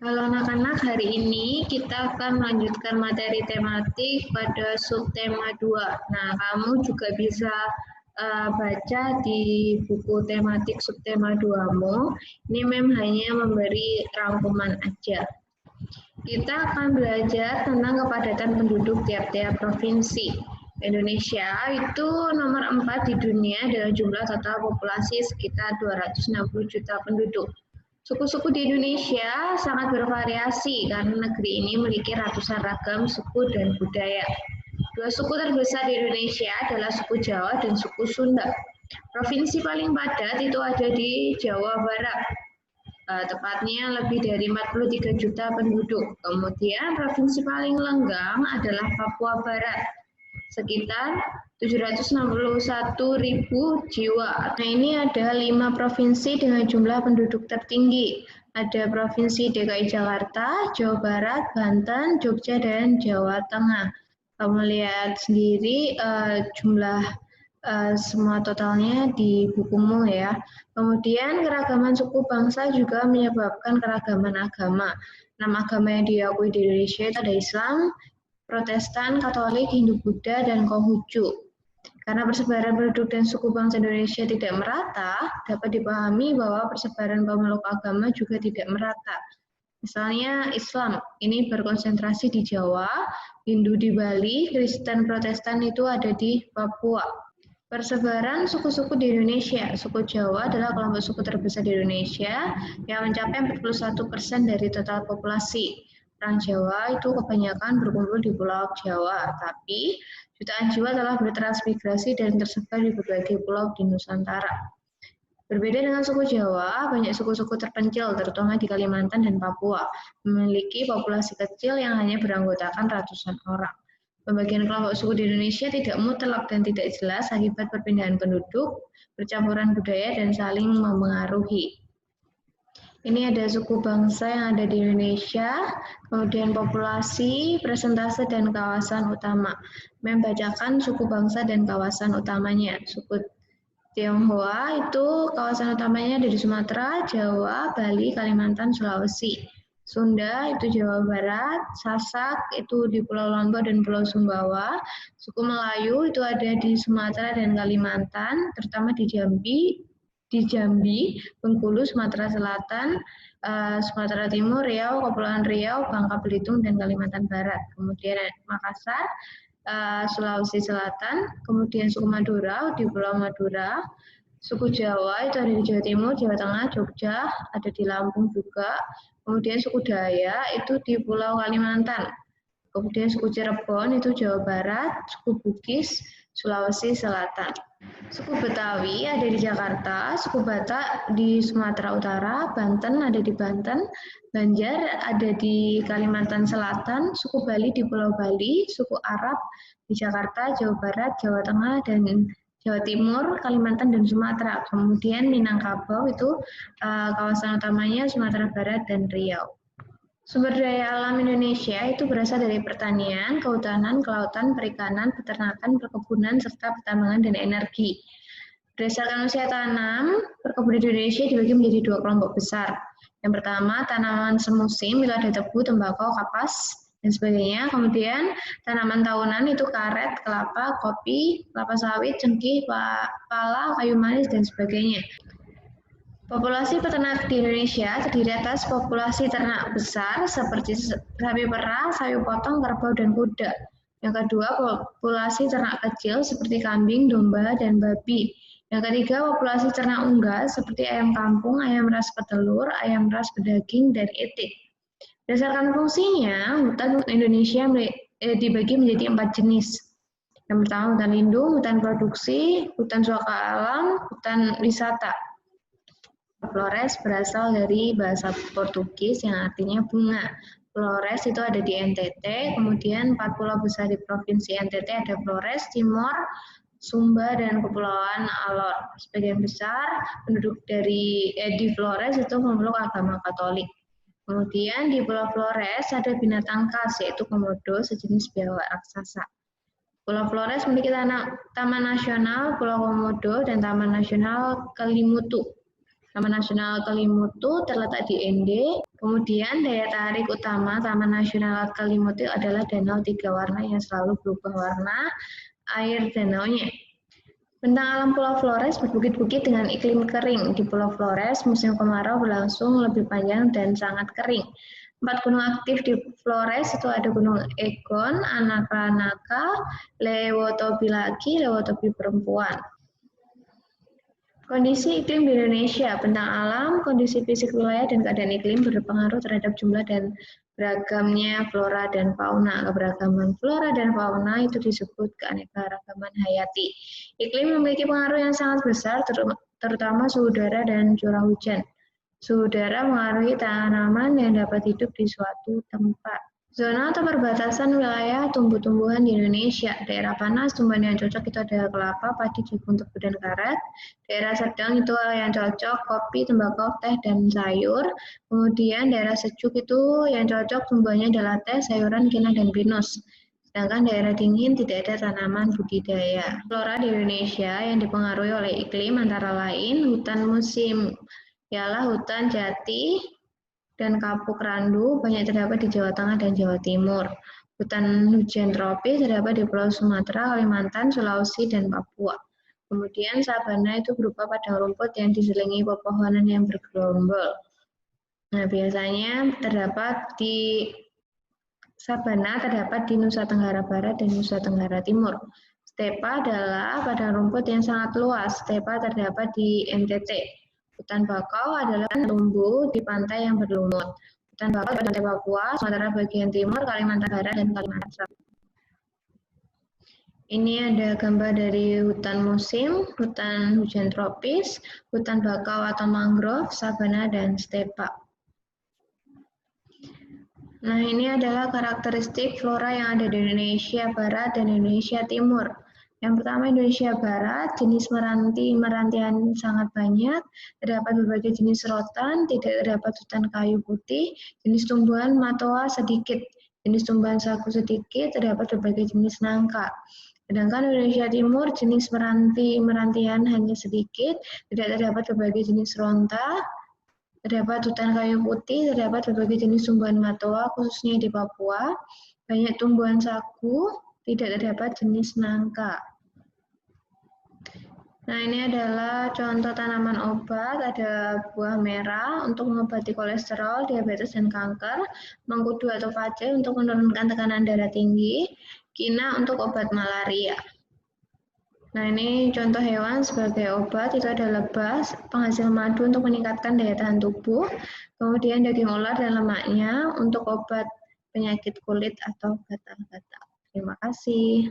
Halo anak-anak, hari ini kita akan melanjutkan materi tematik pada subtema 2. Nah, kamu juga bisa baca di buku tematik subtema 2-mu. Ini Mem hanya memberi rangkuman aja. Kita akan belajar tentang kepadatan penduduk tiap-tiap provinsi. Indonesia itu nomor 4 di dunia dengan jumlah total populasi sekitar 260 juta penduduk. Suku-suku di Indonesia sangat bervariasi karena negeri ini memiliki ratusan ragam suku dan budaya. Dua suku terbesar di Indonesia adalah suku Jawa dan suku Sunda. Provinsi paling padat itu ada di Jawa Barat, tepatnya lebih dari 43 juta penduduk. Kemudian provinsi paling lenggang adalah Papua Barat, sekitar 761.000 jiwa. Nah, ini ada 5 provinsi dengan jumlah penduduk tertinggi. Ada Provinsi DKI Jakarta, Jawa Barat, Banten, Jogja, dan Jawa Tengah. Kamu lihat sendiri jumlah semua totalnya di bukumu ya. Kemudian keragaman suku bangsa juga menyebabkan keragaman agama. 6 agama yang diakui di Indonesia itu ada Islam, Protestan, Katolik, Hindu Buddha, dan Konghucu. Karena persebaran penduduk dan suku bangsa Indonesia tidak merata, dapat dipahami bahwa persebaran pemeluk agama juga tidak merata. Misalnya Islam, ini berkonsentrasi di Jawa, Hindu di Bali, Kristen Protestan itu ada di Papua. Persebaran suku-suku di Indonesia, suku Jawa adalah kelompok suku terbesar di Indonesia yang mencapai 41% dari total populasi. Orang Jawa itu kebanyakan berkumpul di Pulau Jawa, tapi jutaan jiwa telah bertransmigrasi dan tersebar di berbagai pulau di Nusantara. Berbeda dengan suku Jawa, banyak suku-suku terpencil, terutama di Kalimantan dan Papua, memiliki populasi kecil yang hanya beranggotakan ratusan orang. Pembagian kelompok suku di Indonesia tidak mutlak dan tidak jelas akibat perpindahan penduduk, percampuran budaya, dan saling memengaruhi. Ini ada suku bangsa yang ada di Indonesia, kemudian populasi, persentase, dan kawasan utama. Membacakan suku bangsa dan kawasan utamanya. Suku Tionghoa itu kawasan utamanya ada di Sumatera, Jawa, Bali, Kalimantan, Sulawesi. Sunda itu Jawa Barat, Sasak itu di Pulau Lombok dan Pulau Sumbawa. Suku Melayu itu ada di Sumatera dan Kalimantan, terutama di Jambi, Bengkulu, Sumatera Selatan, Sumatera Timur, Riau, Kepulauan Riau, Bangka Belitung, dan Kalimantan Barat. Kemudian Makassar, Sulawesi Selatan, kemudian suku Madura di Pulau Madura, suku Jawa itu ada di Jawa Timur, Jawa Tengah, Jogja, ada di Lampung juga, kemudian suku Dayak itu di Pulau Kalimantan, kemudian suku Cirebon itu Jawa Barat, suku Bugis, Sulawesi Selatan. Suku Betawi ada di Jakarta, suku Batak di Sumatera Utara, Banten ada di Banten, Banjar ada di Kalimantan Selatan, suku Bali di Pulau Bali, suku Arab di Jakarta, Jawa Barat, Jawa Tengah, dan Jawa Timur, Kalimantan, dan Sumatera. Kemudian Minangkabau itu kawasan utamanya Sumatera Barat dan Riau. Sumber daya alam Indonesia itu berasal dari pertanian, kehutanan, kelautan, perikanan, peternakan, perkebunan, serta pertambangan dan energi. Berdasarkan usia tanam, perkebunan di Indonesia dibagi menjadi 2 kelompok besar. Yang pertama, tanaman semusim, itu ada tebu, tembakau, kapas, dan sebagainya. Kemudian, tanaman tahunan itu karet, kelapa, kopi, kelapa sawit, cengkeh, pala, kayu manis, dan sebagainya. Populasi peternak di Indonesia terdiri atas populasi ternak besar seperti sapi perah, sapi potong, kerbau, dan kuda. Yang kedua, populasi ternak kecil seperti kambing, domba, dan babi. Yang ketiga, populasi ternak unggas seperti ayam kampung, ayam ras petelur, ayam ras pedaging, dan itik. Berdasarkan fungsinya, hutan Indonesia dibagi menjadi 4 jenis. Yang pertama, hutan lindung, hutan produksi, hutan suaka alam, hutan wisata. Flores berasal dari bahasa Portugis yang artinya bunga. Flores itu ada di NTT, kemudian 4 pulau besar di Provinsi NTT ada Flores, Timor, Sumba, dan Kepulauan Alor. Sebagian besar penduduk di Flores itu memeluk agama Katolik. Kemudian di Pulau Flores ada binatang khas yaitu komodo sejenis biawak raksasa. Pulau Flores memiliki Taman Nasional Pulau Komodo dan Taman Nasional Kelimutu. Taman Nasional Kelimutu terletak di ND. Kemudian daya tarik utama Taman Nasional Kelimutu adalah danau 3 warna yang selalu berubah warna air danaunya. Bentang alam Pulau Flores berbukit-bukit dengan iklim kering. Di Pulau Flores, musim kemarau berlangsung lebih panjang dan sangat kering. 4 gunung aktif di Flores itu ada Gunung Egon, Anak Ranaka, Lewotobi laki, Lewotobi perempuan. Kondisi iklim di Indonesia, bentang alam, kondisi fisik wilayah, dan keadaan iklim berpengaruh terhadap jumlah dan beragamnya flora dan fauna. Keberagaman flora dan fauna itu disebut keanekaragaman hayati. Iklim memiliki pengaruh yang sangat besar, terutama suhu udara dan curah hujan. Suhu udara mengaruhi tanaman yang dapat hidup di suatu tempat. Zona atau perbatasan wilayah tumbuh-tumbuhan di Indonesia. Daerah panas, tumbuhan yang cocok itu adalah kelapa, padi, jagung, tebu, dan karet. Daerah sedang itu yang cocok kopi, tembakau, teh, dan sayur. Kemudian daerah sejuk itu yang cocok tumbuhannya adalah teh, sayuran, kina, dan pinus. Sedangkan daerah dingin tidak ada tanaman budidaya. Flora di Indonesia yang dipengaruhi oleh iklim antara lain hutan musim ialah hutan jati dan kapuk randu banyak terdapat di Jawa Tengah dan Jawa Timur. Hutan hujan tropis terdapat di Pulau Sumatera, Kalimantan, Sulawesi, dan Papua. Kemudian sabana itu berupa padang rumput yang diselingi pepohonan yang bergerombol. Nah, biasanya terdapat di sabana terdapat di Nusa Tenggara Barat dan Nusa Tenggara Timur. Stepa adalah padang rumput yang sangat luas. Stepa terdapat di NTT. Hutan bakau adalah tumbuh di pantai yang berlumut. Hutan bakau di pantai Papua, Sumatera bagian timur, Kalimantan Barat, dan Kalimantan Selatan. Ini ada gambar dari hutan musim, hutan hujan tropis, hutan bakau atau mangrove, sabana, dan stepa. Nah, ini adalah karakteristik flora yang ada di Indonesia Barat dan Indonesia Timur. Yang pertama Indonesia Barat, jenis merantian sangat banyak, terdapat berbagai jenis rotan, tidak terdapat hutan kayu putih, jenis tumbuhan matoa sedikit, jenis tumbuhan sagu sedikit, terdapat berbagai jenis nangka. Sedangkan Indonesia Timur, jenis merantian hanya sedikit, tidak terdapat berbagai jenis ronta, terdapat hutan kayu putih, terdapat berbagai jenis tumbuhan matoa, khususnya di Papua, banyak tumbuhan sagu, tidak terdapat jenis nangka. Nah, ini adalah contoh tanaman obat. Ada buah merah untuk mengobati kolesterol, diabetes, dan kanker, mengkudu atau pace untuk menurunkan tekanan darah tinggi, kina untuk obat malaria. Nah, ini contoh hewan sebagai obat, itu ada lebah, penghasil madu untuk meningkatkan daya tahan tubuh, kemudian daging ular dan lemaknya untuk obat penyakit kulit atau gatal-gatal. Terima kasih.